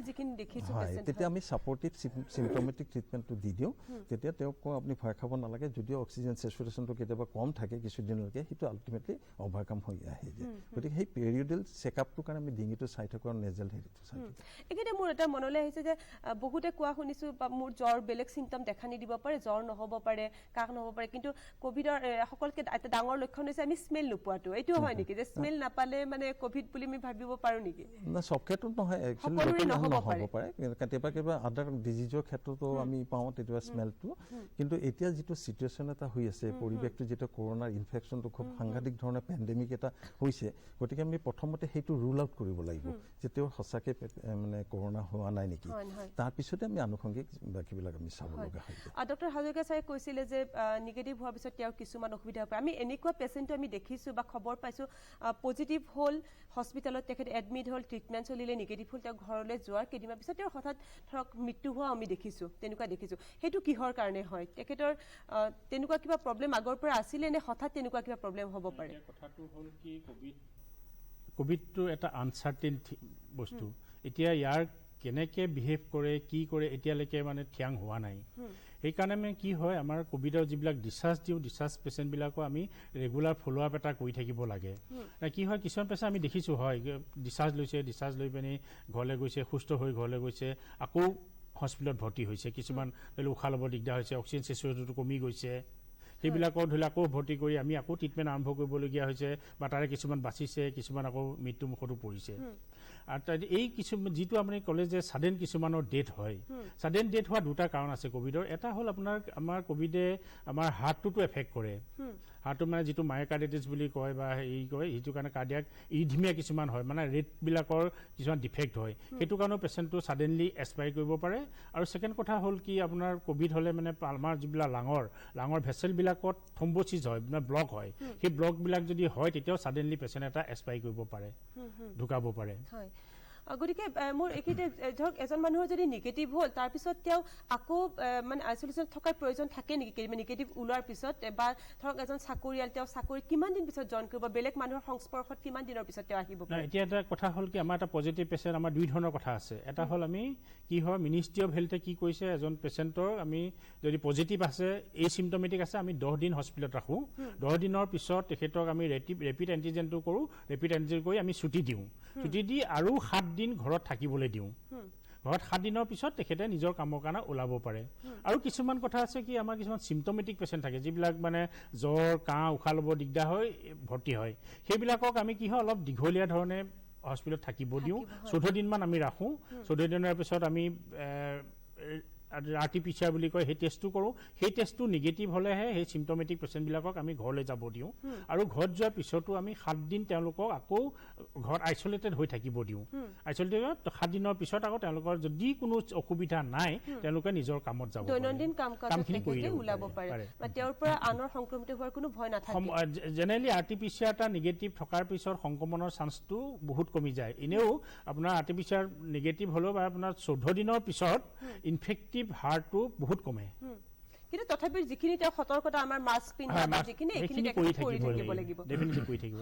তেতিয়া আমি ছাপৰ্টিভ চিম্পটমেটিক ট্ৰিটমেণ্টটো দি দিওঁ তেতিয়া তেওঁক কওঁ আপুনি ভয় খাব নালাগে যদিও অক্সিজেন চেচুৰেশ্যনটো কেতিয়াবা কম থাকে কিছুদিনলৈকে সেইটো আল্টিমেটলি অভাৰকাম হৈ আহি যায় গতিকে সেই পিৰিয়ডিকেল চেকআপটোৰ কাৰণে আমি ডিঙিটো চাই থাকোঁ আৰু নেজেল হেৰিটো চাই থাকোঁ এইখিনি মোৰ এটা মনলৈ আহিছে যে বহুতে কোৱা শুনিছোঁ বা মোৰ জ্বৰ বেলেগ চিম্পটম দেখা নিদিব পাৰে জ্বৰ নহ'ব পাৰে কাহ নহ'ব পাৰে কিন্তু ক'ভিডৰ সকলোকে এটা ডাঙৰ লক্ষণ হৈছে আমি স্মেল নোপোৱাটো এইটো হয় নেকি যে স্মেল নাপালে মানে ক'ভিড বুলি আমি ভাবিব পাৰোঁ নেকি না সব ক্ষেত্ৰত নহয় একচুৱেলি নহ'ব পাৰে কেতিয়াবা আদাৰ ডিজিজৰ ক্ষেত্ৰতো আমি পাওঁ তেতিয়া স্মেলটো কিন্তু এতিয়া যিটো চিটুৱেশ্যন এটা হৈ আছে পৰিৱেশটো যিটো কৰোনাৰ ইনফেকশ্যনটো খুব সাংঘাতিক ধৰণৰ পেণ্ডেমিক এটা হৈছে গতিকে আমি প্ৰথমতে সেইটো ৰুল আউট কৰিব লাগিব যে তেওঁৰ সঁচাকৈ মানে কৰোনা হোৱা নাই নেকি তাৰপিছতে আমি আনুষংগিক বাকীবিলাক আমি চাব লগা হয় ডক্টৰ হাজৰিকা ছাৰে কৈছিলে যে নিগেটিভ হোৱাৰ পিছত তেওঁৰ কিছুমান অসুবিধা হ'ব পাৰে আমি এনেকুৱা পেচেণ্টটো আমি দেখিছোঁ বা খবৰ পাইছোঁ পজিটিভ হ'ল হস্পিটেলত তেখেত এডমিট হ'ল ট্ৰিটমেণ্ট চলিলে নিগেটিভ হ'ল তেওঁ ঘৰলৈ যোৱাৰ কেইদিনমান পিছত তেওঁৰ হঠাৎ ধৰক মৃত্যু হোৱা আমি দেখিছোঁ তেনেকুৱা দেখিছোঁ সেইটো কিহৰ কাৰণে হয় তেখেতৰ তেনেকুৱা কিবা প্ৰব্লেম আগৰ পৰা আছিলে নে হঠাৎ তেনেকুৱা কিবা প্ৰব্লেম হ'ব পাৰে কথাটো হ'ল কি ক'ভিডটো এটা আনচাৰ্টেইন বস্তু এতিয়া ইয়াৰ কেনেকৈ বিহেভ কৰে কি কৰে এতিয়ালৈকে মানে থিয়াং হোৱা নাই সেইকাৰণে মানে কি হয় আমাৰ ক'ভিডৰ যিবিলাক ডিছচাৰ্জ দিওঁ ডিছচাৰ্জ পেচেণ্টবিলাকো আমি ৰেগুলাৰ ফ'ল' আপ এটা কৰি থাকিব লাগে কি হয় কিছুমান পেচেণ্ট আমি দেখিছোঁ হয় ডিছচাৰ্জ লৈ পিনি ঘৰলৈ গৈছে সুস্থ হৈ ঘৰলৈ গৈছে আকৌ হস্পিটেলত ভৰ্তি হৈছে কিছুমান ধৰি লওক উশাহ ল'ব দিগদাৰ হৈছে অক্সিজেন চেচুৰেশ্যনটো কমি গৈছে সেইবিলাকৰ ধৰি লওক আকৌ ভৰ্তি কৰি আমি আকৌ ট্ৰিটমেণ্ট আৰম্ভ কৰিবলগীয়া হৈছে বা তাৰে কিছুমান বাচিছে কিছুমান আকৌ মৃত্যুমুখতো পৰিছে আৰু এই যিটো আপুনি ক'লে যে ছাডেন কিছুমানৰ ডেথ হয় ছাডেন ডেথ হোৱা দুটা কাৰণ আছে ক'ভিডৰ এটা হ'ল আমাৰ ক'ভিডে আমাৰ হাৰ্টটোতো এফেক্ট কৰে হাৰ্টটো মানে যিটো মায়োকাৰ্ডাইটিছ বুলি কয় বা হেৰি কয় সেইটো কাৰণে কাৰ্ডিয়াক ইৰিথমিয়া কিছুমান হয় মানে ৰেটবিলাকৰ কিছুমান ডিফেক্ট হয় সেইটো কাৰণেও পেচেণ্টটো ছাডেনলি এক্সপায়াৰ কৰিব পাৰে আৰু ছেকেণ্ড কথা হ'ল কি আপোনাৰ ক'ভিড হ'লে মানে আমাৰ যিবিলাক লাঙৰ ভেচেলবিলাকত থ্ৰম্ব'চিছ হয় মানে ব্লক হয় সেই ব্লকবিলাক যদি হয় তেতিয়াও ছাডেনলি পেচেণ্ট এটা এক্সপায়াৰ কৰিব পাৰে ঢুকাব পাৰে হয় গতিকে মোৰ এইখিনিতে ধৰক এজন মানুহৰ যদি নিগেটিভ হ'ল তাৰপিছত তেওঁ আকৌ মানে আইচলেশ্যন থকাৰ প্ৰয়োজন থাকে নেকি নিগেটিভ ওলোৱাৰ পিছত বা ধৰক এজন চাকৰিয়াল তেওঁ চাকৰিত কিমান দিন পিছত জইন কৰিব বেলেগ মানুহৰ সংস্পৰ্শত কিমান দিনৰ পিছত তেওঁ আহিব পাৰে এতিয়া এটা কথা হ'ল কি আমাৰ এটা পজিটিভ পেচেণ্ট আমাৰ দুই ধৰণৰ কথা আছে এটা হ'ল আমি কি হয় মিনিষ্ট্ৰি অফ হেল্থে কি কৰিছে এজন পেচেণ্টৰ আমি যদি পজিটিভ আছে এই চিমটমেটিক আছে আমি 10 দিন হস্পিটেলত ৰাখোঁ 10 দিনৰ পিছত তেখেতক আমি ৰেপিড এণ্টিজেনটো কৰোঁ ৰেপিড এণ্টিজেন কৰি আমি ছুটি দিওঁ ছুটি দি আৰু 7 দিন ঘৰত থাকিবলৈ দিওঁ ঘৰত 7 দিনৰ পিছত তেখেতে নিজৰ কামৰ কাৰণে ওলাব পাৰে আৰু কিছুমান কথা আছে কি আমাৰ কিছুমান চিমটমেটিক পেচেণ্ট থাকে যিবিলাক মানে জ্বৰ কাহ উশাহ ল'ব দিগদাৰ হয় ভৰ্তি হয় সেইবিলাকক আমি কি হয় অলপ দীঘলীয়া ধৰণে হস্পিটেলত থাকিব দিওঁ 14 দিনমান আমি ৰাখোঁ 14 দিনৰ পিছত আমি RT-PCR বুলি কয় সেই টেষ্টটো কৰোঁ সেই টেষ্টটো নিগেটিভ হ'লেহে সেই চিমটমেটিক পেচেণ্টবিলাকক আমি ঘৰলৈ যাব দিওঁ আৰু ঘৰত যোৱাৰ পিছতো আমি 7 দিন তেওঁলোকক আকৌ ঘৰত আইচলেটেড হৈ থাকিব দিওঁ আইচলেটেডত 7 দিনৰ পিছত আকৌ তেওঁলোকৰ যদি কোনো অসুবিধা নাই তেওঁলোকে নিজৰ কামত যাব দৈনন্দিন কামখিনি কৰি ওলাব পাৰে বা তেওঁৰ পৰা আনৰ সংক্ৰমিত হোৱাৰ কোনো ভয় নাথাকে জেনেৰেলি RT-PCR এটা নিগেটিভ থকাৰ পিছত সংক্ৰমণৰ চান্সটো বহুত কমি যায় এনেও আপোনাৰ RT-PCR নিগেটিভ হ'লেও বা আপোনাৰ 14 দিনৰ পিছত ইনফেক্টিভ হাৰটো বহুত কমে কিন্তু তথাপিও যিখিনি তেওঁ সতৰ্কতা আমাৰ মাস্ক পিন্ধা যিখিনি এইখিনি কৰি থাকিব লাগিব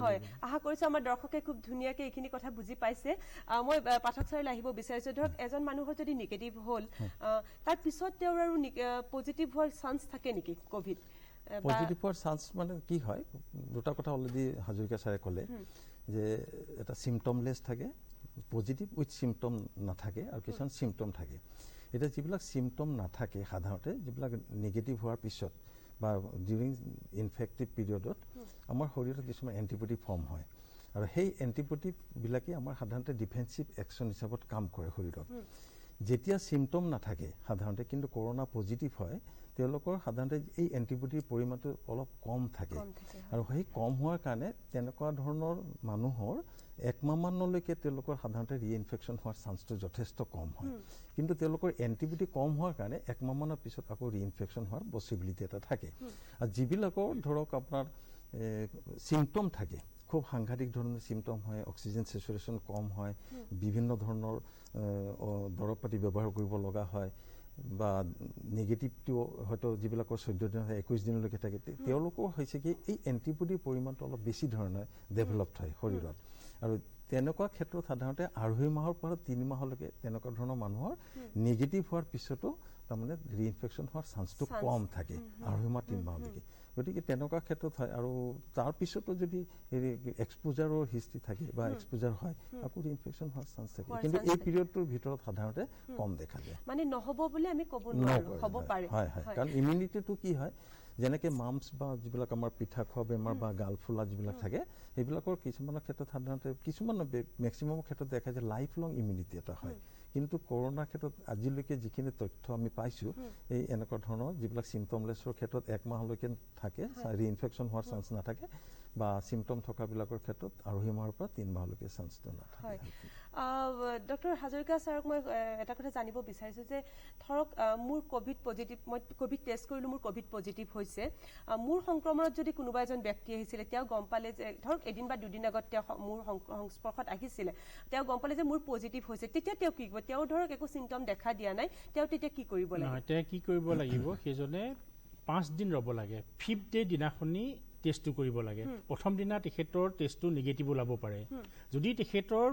হয় আশা কৰিছোঁ আমাৰ দৰ্শকে খুব ধুনীয়াকৈ এইখিনি কথা বুজি পাইছে মই পাঠক ছাৰলৈ আহিব বিচাৰিছোঁ ধৰক এজন মানুহৰ যদি নিগেটিভ হ'ল তাৰ পিছত তেওঁৰ আৰু পজিটিভ হোৱাৰ চান্স থাকে নেকি ক'ভিড পজিটিভ হোৱাৰ চান্স মানে কি হয় দুটা কথা অলৰেডি হাজৰিকা ছাৰে ক'লে যে এটা চিমটমলেছ থাকে পজিটিভ উইথ চিমটম নাথাকে আৰু কিছুমান চিমটম থাকে এটা যিবিলাক চিমটম নাথাকে সাধাৰণতে যিবিলাক নিগেটিভ হোৱাৰ পিছত বা ডিউৰিং ইনফেক্টিভ পিৰিয়ডত আমাৰ শৰীৰত কিছুমান এণ্টিবডি ফৰ্ম হয় আৰু সেই এণ্টিবডিবিলাকে আমাৰ সাধাৰণতে ডিফেন্সিভ একশ্যন হিচাপত কাম কৰে শৰীৰত যেতিয়া চিমটম নাথাকে সাধাৰণতে কিন্তু কৰোণা পজিটিভ হয় তেওঁলোকৰ সাধাৰণতে এই এণ্টিবডিৰ পৰিমাণটো অলপ কম থাকে আৰু সেই কম হোৱাৰ কাৰণে তেনেকুৱা ধৰণৰ মানুহৰ 1 মাহমানলৈকে তেওঁলোকৰ সাধাৰণতে ৰিইনফেকশ্যন হোৱাৰ চান্সটো যথেষ্ট কম হয় কিন্তু তেওঁলোকৰ এণ্টিবডি কম হোৱাৰ কাৰণে 1 মাহমানৰ পিছত আকৌ ৰিইনফেকশ্যন হোৱাৰ পচিবিলিটি এটা থাকে আৰু যিবিলাকৰ ধৰক আপোনাৰ চিমটম থাকে খুব সাংঘাতিক ধৰণৰ চিমটম হয় অক্সিজেন চেচুৰেশ্যন কম হয় বিভিন্ন ধৰণৰ দৰৱ পাতি ব্যৱহাৰ কৰিব লগা হয় বা নিগেটিভটো হয়তো যিবিলাকৰ 14 দিন 21 দিনলৈকে থাকে তেওঁলোকৰ হৈছে কি এই এণ্টিবডিৰ পৰিমাণটো অলপ বেছি ধৰণে ডেভেলপড হয় শৰীৰত আৰু তেনেকুৱা ক্ষেত্ৰত সাধাৰণতে 2.5 মাহৰ পৰা 3 মাহলৈকে তেনেকুৱা ধৰণৰ মানুহৰ নিগেটিভ হোৱাৰ পিছতো তাৰমানে ৰিইনফেকশ্যন হোৱাৰ চান্সটো কম থাকে 2.5 মাহ 3 মাহলৈকে গতিকে তেনেকুৱা ক্ষেত্ৰত হয় আৰু তাৰপিছতো যদি এক্সপোজাৰৰ হিষ্ট্ৰী থাকে বা এক্সপোজাৰ হয় আকৌ ৰিইনফেকশ্যন হোৱাৰ চান্স থাকে কিন্তু এই পিৰিয়ডটোৰ ভিতৰত সাধাৰণতে কম দেখা যায় মানে নহ'ব বুলি আমি ক'ব নোৱাৰোঁ হ'ব পাৰে হয় কাৰণ ইমিউনিটিটো কি হয় যেনেকৈ মাম্পছ বা যিবিলাক আমাৰ পিঠা খোৱা বেমাৰ বা গাল ফুলা যিবিলাক থাকে সেইবিলাকৰ কিছুমানৰ ক্ষেত্ৰত সাধাৰণতে কিছুমানৰ মেক্সিমামৰ ক্ষেত্ৰত দেখা যায় লাইফ লং ইমিউনিটি এটা হয় কিন্তু কৰোণাৰ ক্ষেত্ৰত আজিলৈকে যিখিনি তথ্য আমি পাইছোঁ এই এনেকুৱা ধৰণৰ যিবিলাক চিমটমলেছৰ ক্ষেত্ৰত 1 মাহলৈকে থাকে ৰিইনফেকশ্যন হোৱাৰ চান্স নাথাকে বা চিমটম থকাবিলাকৰ ক্ষেত্ৰত 2.5 মাহৰ পৰা 3 মাহলৈকে চান্সটো নাথাকে ডক্টৰ হাজৰিকা ছাৰক মই এটা কথা জানিব বিচাৰিছোঁ যে ধৰক মোৰ ক'ভিড পজিটিভ মই ক'ভিড টেষ্ট কৰিলোঁ মোৰ ক'ভিড পজিটিভ হৈছে মোৰ সংক্ৰমণত যদি কোনোবা এজন ব্যক্তি আহিছিলে তেওঁ গম পালে যে ধৰক এদিন বা দুদিন আগত তেওঁ মোৰ সংস্পৰ্শত আহিছিলে তেওঁ গম পালে যে মোৰ পজিটিভ হৈছে তেতিয়া তেওঁ কি কৰিব তেওঁ ধৰক একো চিমটম দেখা দিয়া নাই তেওঁ তেতিয়া কি কৰিব লাগিব তেওঁ কি কৰিব লাগিব সেইজনে 5 দিন ৰ'ব লাগে 5th ডে দিনাখনি টেষ্টটো কৰিব লাগে প্ৰথম দিনা তেখেতৰ টেষ্টটো নিগেটিভ ওলাব পাৰে যদি তেখেতৰ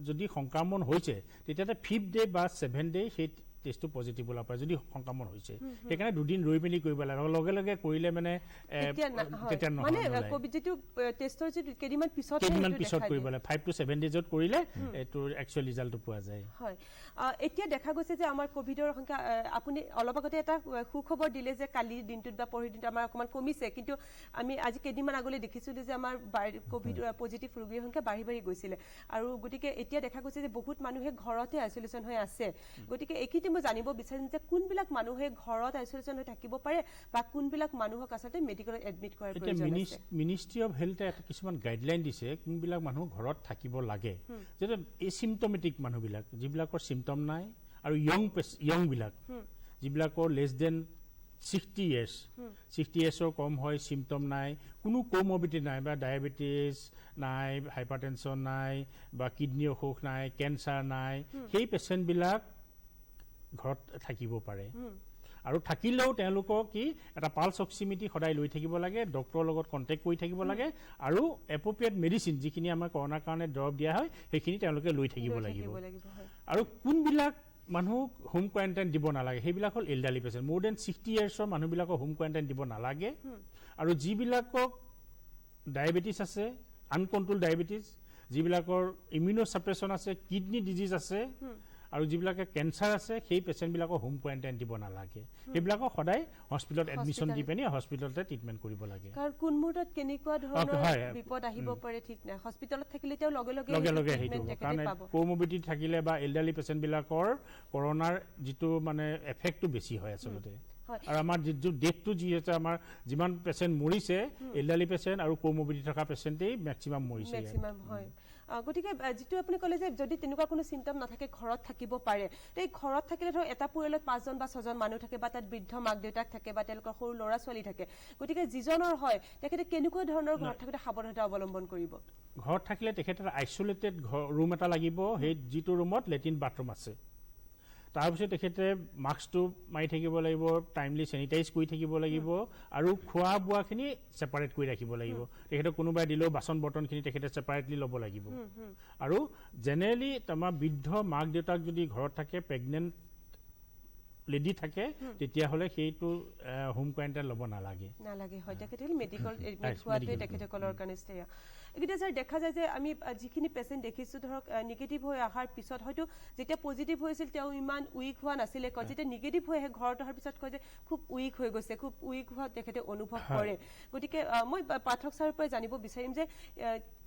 যদি সংক্ৰমণ হৈছে তেতিয়াতে 5th ডে বা 7th ডে সেই টেষ্টটো পজিটিভ ওলাব পাৰে যদি সংক্ৰমণ হৈছে সেইকাৰণে দুদিন ৰৈ মেলি কৰিব লাগে লগে লগে কৰিলে মানে তেতিয়া মানে ক'ভিড যিটো টেষ্টৰ যিটো কেইদিনমান পিছত কৰিব লাগে 5 to 7 ডেজত কৰিলে এইটো একচুৱেল ৰিজাল্টটো পোৱা যায় হয় এতিয়া দেখা গৈছে যে আমাৰ ক'ভিডৰ সংখ্যা আপুনি অলপ আগতে এটা সুখবৰ দিলে যে কালিৰ দিনটোত বা পৰহি দিনটোত আমাৰ অকণমান কমিছে কিন্তু আমি আজি কেইদিনমান আগলৈ দেখিছিলোঁ যে আমাৰ ক'ভিড পজিটিভ ৰোগীৰ সংখ্যা বাঢ়ি গৈছিলে আৰু গতিকে এতিয়া দেখা গৈছে যে বহুত মানুহে ঘৰতে আইচলেশ্যন হৈ আছে গতিকে এইখিনিতে সৈতে মই জানিব বিচাৰিম যে কোনবিলাক মানুহে ঘৰত আইসোলেশন হৈ থাকিব পাৰে বা কোনবিলাক মানুহক আচলতে মেডিকেলত এডমিট কৰাৰ প্ৰয়োজন আছে মিনিষ্ট্ৰি অফ হেলথে কিছুমান গাইডলাইন দিছে কোনবিলাক মানুহ ঘৰত থাকিব লাগে যেনে এচিম্পটমেটিক মানুহবিলাক যিবিলাকৰ চিম্পটম নাই আৰু ইয়ং বিলাক যিবিলাকৰ লেছ দেন 60 years 60 yearsৰ কম হয় চিম্পটম নাই কোনো কোমৰ্বিডিটি নাই বা ডায়াবেটিছ নাই হাইপাৰটেনশ্যন নাই বা কিডনি অসুখ নাই কেঞ্চাৰ নাই সেই পেচেণ্টবিলাক ঘৰত থাকিব পাৰে আৰু থাকিলেও তেওঁলোকক কি এটা পালছ অক্সিমিটি সদায় লৈ থাকিব লাগে ডক্টৰৰ লগত কণ্টেক্ট কৰি থাকিব লাগে আৰু এপ্ৰপ্ৰিয়েট মেডিচিন যিখিনি আমাৰ কৰোণাৰ কাৰণে দৰৱ দিয়া হয় সেইখিনি তেওঁলোকে লৈ থাকিব লাগিব আৰু কোনবিলাক মানুহক হোম কোৱাৰেণ্টাইন দিব নালাগে সেইবিলাক হ'ল এল্ডাৰলি পেচেণ্ট মোৰ দেন 60 yearsৰ মানুহবিলাকক হোম কোৱাৰেণ্টাইন দিব নালাগে আৰু যিবিলাকক ডায়েবেটিছ আছে আনকণ্ট্ৰল ডায়েবেটিছ যিবিলাকৰ ইমিউনোছাপ্ৰেছন আছে কিডনি ডিজিজ আছে আৰু যিবিলাকে কেঞ্চাৰ আছে সেই পেচেণ্টবিলাকক হোম কোৱাৰেণ্টাইন দিব নালাগে সেইবিলাকক সদায় হস্পিটেলত এডমিশ্যন দি পিনে হস্পিটেলতে ট্ৰিটমেণ্ট কৰিব লাগে কাৰণ কোন মুহূৰ্তত কেনেকুৱা ধৰণৰ বিপদ আহিব পাৰে ঠিক নাই হস্পিটেলত থাকিলে তেওঁ লগে লগে সেইটো কাৰণ কোমৰ্বিডিটি থাকিলে বা এল্ডাৰলি পেচেণ্টবিলাকৰ কৰোণাৰ যিটো মানে এফেক্টটো বেছি হয় আচলতে আৰু আমাৰ যিটো ডেথটো যি হৈছে আমাৰ যিমান পেচেণ্ট মৰিছে এল্ডাৰলি পেচেণ্ট আৰু কোমৰ্বিডিটি থকা পেচেণ্টেই মেক্সিমাম মৰিছে গতিকে যিটো আপুনি ক'লে যে যদি তেনেকুৱা কোনো চিম্পটম নাথাকে ঘৰত থাকিব পাৰে এই ঘৰত থাকিলে ধৰক এটা পৰিয়ালত 5জন বা 6জন মানুহ থাকে বা তাত বৃদ্ধ মাক দেউতাক থাকে বা তেওঁলোকৰ সৰু ল'ৰা ছোৱালী থাকে গতিকে যিজনৰ হয় তেখেতে কেনেকুৱা ধৰণৰ ঘৰত থাকোঁতে সাৱধানতা অৱলম্বন কৰিব ঘৰত থাকিলে তেখেতৰ আইচলেটেড ৰুম এটা লাগিব সেই যিটো ৰুমত লেট্ৰিন বাথৰুম আছে তাৰপিছত তেখেতে মাস্কটো মাৰি থাকিব লাগিব টাইমলি চেনিটাইজ কৰি থাকিব লাগিব আৰু খোৱা বোৱাখিনি ছেপাৰেট কৰি ৰাখিব লাগিব তেখেতে কোনোবাই দিলেও বাচন বৰ্তনখিনি তেখেতে ছেপাৰেটলি ল'ব লাগিব আৰু জেনেৰেলি আমাৰ বৃদ্ধ মাক দেউতাক যদি ঘৰত থাকে প্ৰেগনেণ্ট লেডি থাকে তেতিয়াহ'লে সেইটো হোম কোৱাৰেণ্টাইন ল'ব নালাগে হয় তেখেতে মেডিকেল এডমিট হোৱাটোৱে তেখেতসকলৰ কাৰণে শ্ৰেয় এতিয়া ছাৰ দেখা যায় যে আমি যিখিনি পেচেণ্ট দেখিছোঁ ধৰক নিগেটিভ হৈ অহাৰ পিছত হয়তো যেতিয়া পজিটিভ হৈছিল তেওঁ ইমান উইক হোৱা নাছিলে কয় যেতিয়া নিগেটিভ হৈ আহে ঘৰত অহাৰ পিছত কয় যে খুব উইক হৈ গৈছে খুব উইক হোৱা তেখেতে অনুভৱ কৰে গতিকে মই পাঠক ছাৰৰ পৰা জানিব বিচাৰিম যে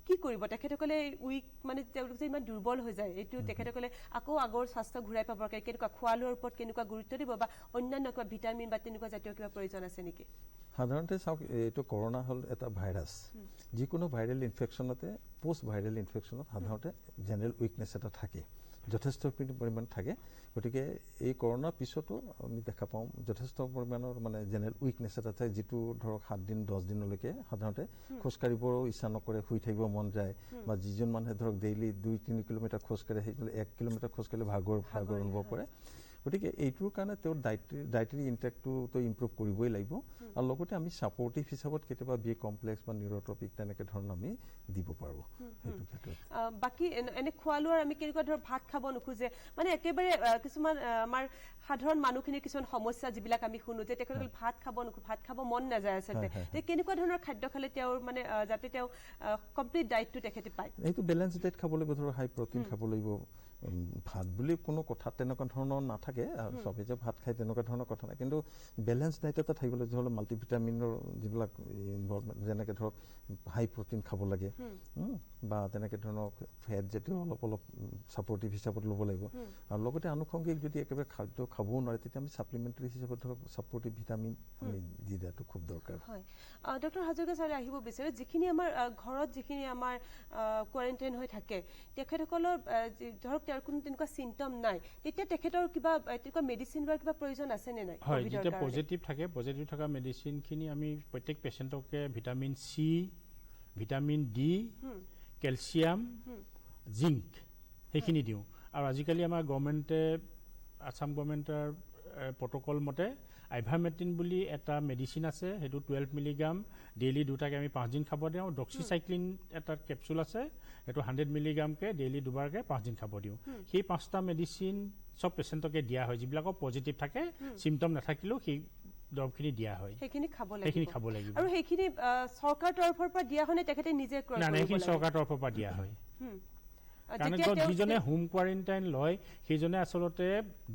কি কৰিব তেখেতসকলে উইক মানে তেওঁলোক যে ইমান দুৰ্বল হৈ যায় এইটো তেখেতসকলে আকৌ আগৰ স্বাস্থ্য ঘূৰাই পাবৰ কাৰণে কেনেকুৱা খোৱা লোৱাৰ ওপৰত কেনেকুৱা গুৰুত্ব দিব বা অন্যান্য কিবা ভিটামিন বা তেনেকুৱা জাতীয় কিবা প্ৰয়োজন আছে নেকি সাধাৰণতে চাওক এইটো কৰোণা হ'ল এটা ভাইৰাছ যিকোনো ভাইৰেল ইনফেকশ্যনতে পোষ্ট ভাইৰেল ইনফেকশ্যনত সাধাৰণতে জেনেৰেল উইকনেছ এটা থাকে যথেষ্ট পৰিমাণ থাকে গতিকে এই কৰোণাৰ পিছতো আমি দেখা পাওঁ যথেষ্ট পৰিমাণৰ মানে জেনেৰেল উইকনেছ এটা থাকে যিটো ধৰক 7 দিন 10 দিনলৈকে সাধাৰণতে খোজকাঢ়িবৰো ইচ্ছা নকৰে শুই থাকিব মন যায় বা যিজন মানুহে ধৰক ডেইলি 2-3 কিলোমিটাৰ খোজকাঢ়ে সেইজনে 1 কিলোমিটাৰ খোজকাঢ়িলে ভাগৰ অনুভৱ কৰে গতিকে এইটোৰ কাৰণে তেওঁৰ ডায়েটাৰী ইনটেকটো ইম্প্ৰুভ কৰিবই লাগিব আৰু লগতে আমি ছাপৰ্টিভ হিচাপত কেতিয়াবা বি কমপ্লেক্স বা নিউৰট্ৰপিক তেনেকৈ ধৰণৰ আমি দিব পাৰোঁ সেইটো ক্ষেত্ৰত বাকী এনে খোৱা লোৱাৰ আমি কেনেকুৱা ধৰণৰ ভাত খাব নোখোজে মানে একেবাৰে কিছুমান আমাৰ সাধাৰণ মানুহখিনিৰ কিছুমান সমস্যা যিবিলাক আমি শুনো যে তেখেতসকলে ভাত খাব মন নাযায় আচলতে কেনেকুৱা ধৰণৰ খাদ্য খালে তেওঁৰ মানে যাতে তেওঁ কমপ্লিট ডায়েটটো তেখেতে পায় এইটো বেলেঞ্চ ডায়েট খাব লাগিব ধৰক হাই প্ৰটিন খাব লাগিব ভাত বুলি কোনো কথা তেনেকুৱা ধৰণৰ নাথাকে চবেই যে ভাত খায় তেনেকুৱা ধৰণৰ কথা নাই কিন্তু বেলেঞ্চ ডায়েট এটা থাকিব লাগিব ধৰক মাল্টিভিটামিনৰ যিবিলাক যেনেকৈ ধৰক হাই প্ৰটিন খাব লাগে বা তেনেকৈ ধৰণৰ ফেট জাতীয় অলপ ছাপৰ্টিভ হিচাপত ল'ব লাগিব আৰু লগতে আনুষংগিক যদি একেবাৰে খাদ্য খাবও নোৱাৰে তেতিয়া আমি ছাপ্লিমেণ্টাৰী হিচাপত ধৰক ছাপৰ্টিভ ভিটামিন আমি দি দিয়াটো খুব দৰকাৰ হয় ডক্টৰ হাজৰিকা ছাৰে আহিব বিচাৰে যিখিনি আমাৰ ঘৰত যিখিনি আমাৰ কোৱাৰেণ্টাইন হৈ থাকে তেখেতসকলৰ ধৰক তেওঁৰ কোনো তেনেকুৱা চিম্পটম নাই তেতিয়া তেখেতৰ কিবা তেনেকুৱা মেডিচিন বা কিবা প্ৰয়োজন আছেনে নাই হয় যেতিয়া পজিটিভ থকা মেডিচিনখিনি আমি প্ৰত্যেক পেচেণ্টকে vitamin C vitamin D calcium zinc সেইখিনি দিওঁ আৰু আজিকালি আমাৰ গভৰ্ণমেণ্টে আছাম গভৰ্ণমেণ্টৰ প্ৰট'কল মতে আইভাৰমেটিন বুলি এটা মেডিচিন আছে সেইটো 12 মিলিগ্ৰাম ডেইলি দুটাকে আমি 5 দিন খাব দিওঁ ডক্সিচাইক্লিন এটা কেপচুল আছে সেইটো 100 মিলিগ্ৰামকে ডেইলি দুবাৰকে 5 দিন খাব দিওঁ সেই 5টা মেডিচিন সব পেচেণ্টকে দিয়া হয় যিবিলাকৰ পজিটিভ থাকে চিম্পটম নাথাকিলেও সেই দৰৱখিনি দিয়া হয় সেইখিনি খাব লাগিব আৰু সেইখিনি চৰকাৰ তৰফৰ পৰা দিয়া হয়নে তেখেতে নিজে ক্ৰয় কৰিব লাগে সেইখিনি চৰকাৰ তৰফৰ পৰা দিয়া হয় কাৰণ যিজনে হোম কোৱাৰেণ্টাইন লয় সেইজনে আচলতে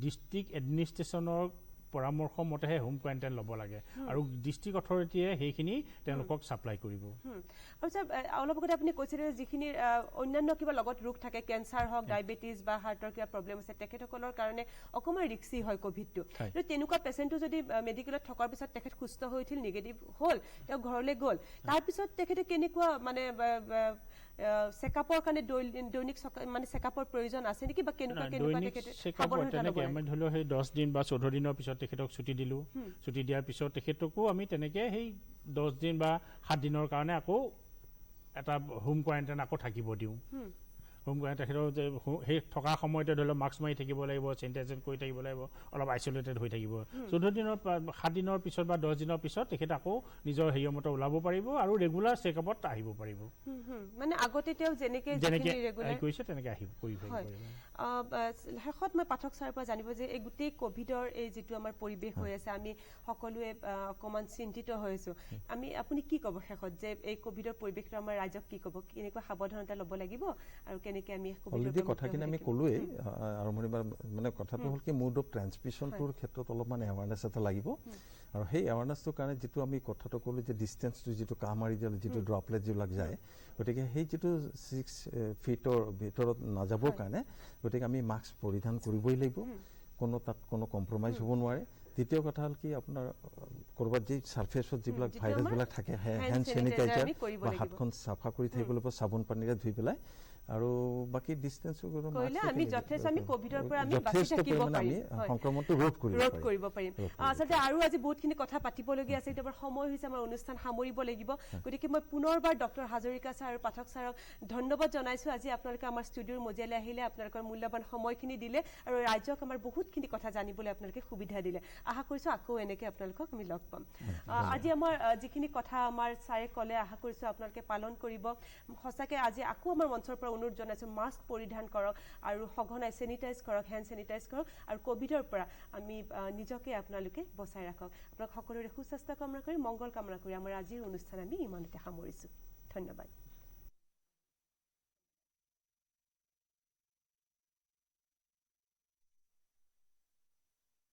ডিষ্ট্ৰিক্ট এডমিনিষ্ট্ৰেশ্যনৰ পৰামৰ্শ মতেহে হোম কোৱাৰেণ্টাইন ল'ব লাগে আৰু ডিষ্ট্ৰিক্ট অথৰিটিয়ে সেইখিনি তেওঁলোকক ছাপ্লাই কৰিব আৰু ছাৰ অলপ আগতে আপুনি কৈছিলে যিখিনি অন্যান্য কিবা লগত ৰোগ থাকে কেঞ্চাৰ হওক ডায়েবেটিছ বা হাৰ্টৰ কিবা প্ৰব্লেম আছে তেখেতসকলৰ কাৰণে অকণমান ৰিক্সি হয় ক'ভিডটো কিন্তু তেনেকুৱা পেচেণ্টটো যদি মেডিকেলত থকাৰ পিছত তেখেত সুস্থ হৈ উঠিল নিগেটিভ হ'ল তেওঁ ঘৰলৈ গ'ল তাৰপিছত তেখেতে কেনেকুৱা মানে চেকআপৰ কাৰণে দৈনিক মানে চেকআপৰ প্ৰয়োজন আছে নেকি বা কেনেকুৱা তেখেতে তেনেকৈ আমি ধৰি লওক সেই 10 দিন বা 14 দিনৰ পিছত তেখেতক ছুটি দিলোঁ ছুটি দিয়াৰ পিছত তেখেতকো আমি তেনেকৈ সেই 10 দিন বা 7 দিনৰ কাৰণে আকৌ এটা হোম কোৱাৰেণ্টাইন আকৌ থাকিব দিওঁ হোম কোৱাৰেণ্টাইন তেখেতৰ যে সেই থকাৰ সময়তে ধৰি লওক মাস্ক মাৰি থাকিব লাগিব চেনিটাইজেশ্যন কৰি থাকিব লাগিব অলপ আইচলেটেড হৈ থাকিব 14 দিনৰ 7 দিনৰ পিছত বা 10 দিনৰ পিছত তেখেত আকৌ নিজৰ হেৰিৰ মতে ওলাব পাৰিব আৰু ৰেগুলাৰ চেকআপত আহিব পাৰিব মানে আগতে তেওঁ যেনেকৈ কৰিছে তেনেকৈ আহিব কৰিব পাৰিব শেষত মই পাঠক ছাৰৰ পৰা জানিব যে এই গোটেই ক'ভিডৰ এই যিটো আমাৰ পৰিৱেশ হৈ আছে আমি সকলোৱে অকণমান চিন্তিত হৈ আছোঁ আপুনি কি ক'ব শেষত যে এই ক'ভিডৰ পৰিৱেশটো আমাৰ ৰাইজক কি ক'ব কেনেকুৱা সাৱধানতা ল'ব লাগিব আৰু কেনেকৈ আমি অলৰেডি কথাখিনি আমি ক'লোৱেই আৰম্ভণি মানে কথাটো হ'ল কি মোড অফ ট্ৰেন্সমিশ্যনটোৰ ক্ষেত্ৰত অলপমান এৱাৰনেছ এটা লাগিব আৰু সেই এৱাৰনেছটোৰ কাৰণে যিটো আমি কথাটো ক'লোঁ যে ডিষ্টেঞ্চটো যিটো কাহ মাৰি দিলে যিটো ড্ৰপলেট যিবিলাক যায় গতিকে সেই যিটো 6 ফিটৰ ভিতৰত নাযাবৰ কাৰণে গতিকে আমি মাস্ক পৰিধান কৰিবই লাগিব তাত কোনো কম্প্ৰমাইজ হ'ব নোৱাৰে দ্বিতীয় কথা হ'ল কি আপোনাৰ ক'ৰবাত যি ছাৰ্ফেচত যিবিলাক ভাইৰাছবিলাক থাকে হেণ্ড চেনিটাইজাৰ বা হাতখন চাফা কৰি থাকিব লাগিব চাবোন পানীৰে ধুই পেলাই আৰু বাকি ডিষ্টেন্সো আমি ক'ভিডৰ পৰা আমি বাচি থাকিব পাৰিম সংক্ৰমণটো ৰোধ কৰিব পাৰিম আচলতে আৰু আজি বহুতখিনি কথা পাতিবলগীয়া আছে এতিয়া সময় হৈছে আমাৰ অনুষ্ঠান সামৰিব লাগিব গতিকে মই পুনৰবাৰ ডক্টৰ হাজৰিকা ছাৰ আৰু পাঠক ছাৰক ধন্যবাদ জনাইছোঁ আজি আপোনালোকে আমাৰ ষ্টুডিঅ'ৰ মজিয়ালৈ আহিলে আপোনালোকৰ মূল্যৱান সময়খিনি দিলে আৰু ৰাইজক আমাৰ বহুতখিনি কথা জানিবলৈ আপোনালোকে সুবিধা দিলে আশা কৰিছোঁ আকৌ এনেকৈ আপোনালোকক আমি লগ পাম আজি আমাৰ যিখিনি কথা আমাৰ ছাৰে ক'লে আশা কৰিছোঁ আপোনালোকে পালন কৰিব সঁচাকৈ আজি আকৌ আমাৰ মঞ্চৰ পৰা অনুৰোধ জনাইছোঁ মাস্ক পৰিধান কৰক আৰু সঘনাই চেনিটাইজ কৰক হেণ্ড চেনিটাইজ কৰক আৰু ক'ভিডৰ পৰা আমি নিজকে আপোনালোকে বচাই ৰাখক আপোনাক সকলোৰে সুস্বাস্থ্য কামনা কৰি মংগল কামনা কৰি আমাৰ আজিৰ অনুষ্ঠান আমি ইমানতে সামৰিছোঁ ধন্যবাদ